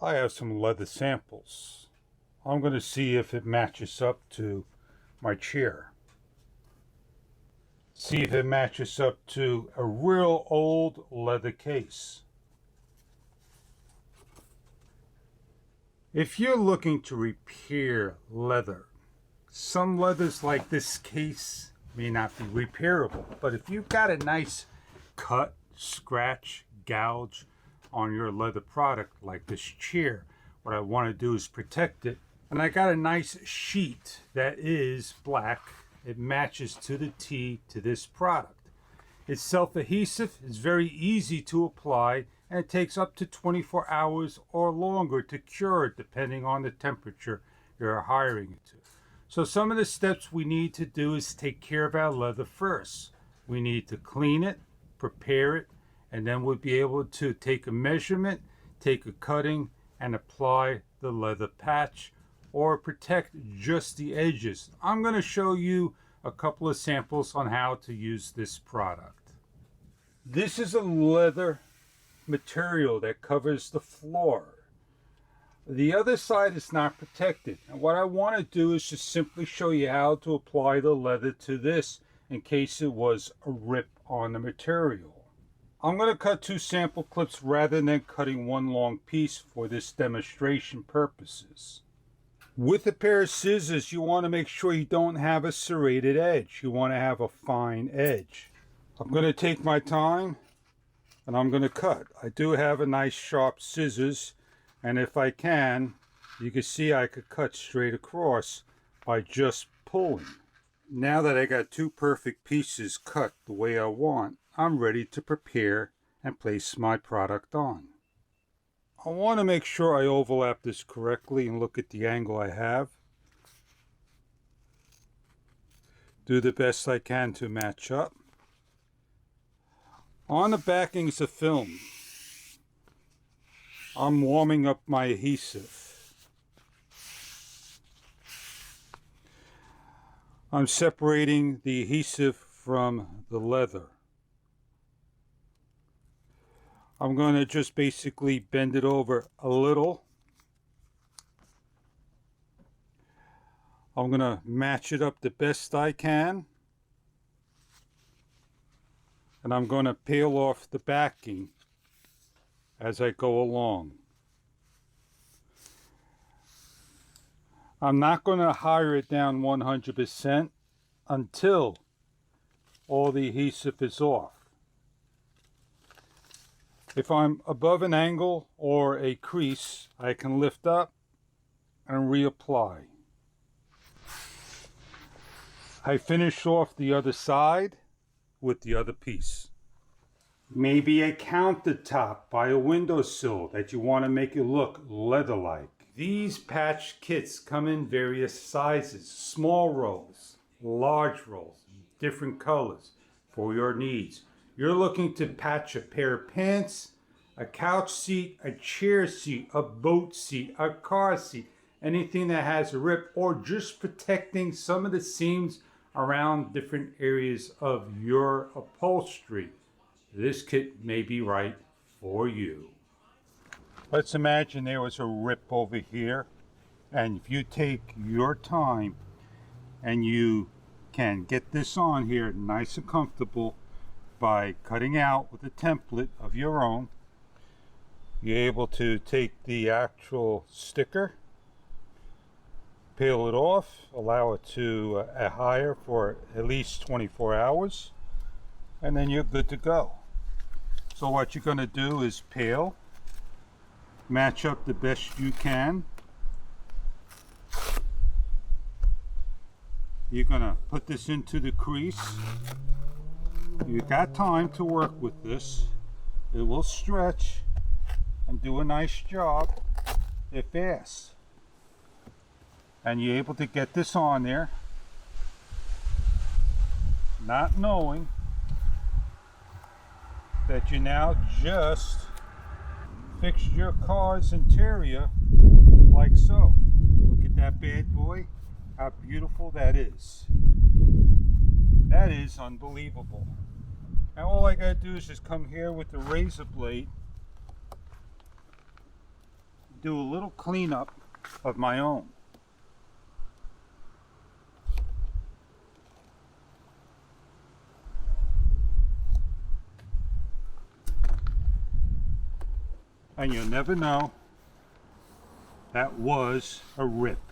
I have some leather samples. I'm going to see if it matches up to my chair. See if it matches up to a real old leather case. If you're looking to repair leather, some leathers like this case may not be repairable, but if you've got a nice cut, scratch, gouge on your leather product like this chair, what I want to do is protect it. And I got a nice sheet that is black. It matches to the T to this product. It's self-adhesive, it's very easy to apply, and it takes up to 24 hours or longer to cure it depending on the temperature you're hiring it to. So some of the steps we need to do is take care of our leather first. We need to clean it, prepare it, and then we'll be able to take a measurement, take a cutting, and apply the leather patch or protect just the edges. I'm going to show you a couple of samples on how to use this product. This is a leather material that covers the floor. The other side is not protected, and what I want to do is just simply show you how to apply the leather to this in case it was a rip on the material. I'm going to cut 2 sample clips rather than cutting one long piece for this demonstration purposes. With a pair of scissors, you want to make sure you don't have a serrated edge. You want to have a fine edge. I'm going to take my time and I'm going to cut. I do have a nice sharp scissors, and if I can, you can see I could cut straight across by just pulling. Now that I got 2 perfect pieces cut the way I want, I'm ready to prepare and place my product on. I want to make sure I overlap this correctly and look at the angle I have. Do the best I can to match up. On the backings of film, I'm warming up my adhesive. I'm separating the adhesive from the leather. I'm going to just basically bend it over a little. I'm going to match it up the best I can. And I'm going to peel off the backing as I go along. I'm not going to hire it down 100% until all the adhesive is off. If I'm above an angle or a crease, I can lift up and reapply. I finish off the other side with the other piece. Maybe a countertop by a windowsill that you want to make it look leather-like. These patch kits come in various sizes, small rolls, large rolls, different colors for your needs. You're looking to patch a pair of pants, a couch seat, a chair seat, a boat seat, a car seat, anything that has a rip, or just protecting some of the seams around different areas of your upholstery. This kit may be right for you. Let's imagine there was a rip over here, and if you take your time and you can get this on here nice and comfortable by cutting out with a template of your own, you're able to take the actual sticker, peel it off, allow it to hire for at least 24 hours, and then you're good to go. So what you're going to do is peel, match up the best you can. You're going to put this into the crease. You got time to work with this. It will stretch and do a nice job if asked. And you're able to get this on there, not knowing that you now just fixed your car's interior like so. Look at that bad boy, how beautiful that is. That is unbelievable. Now all I gotta do is just come here with the razor blade, do a little cleanup of my own. And you'll never know that was a rip.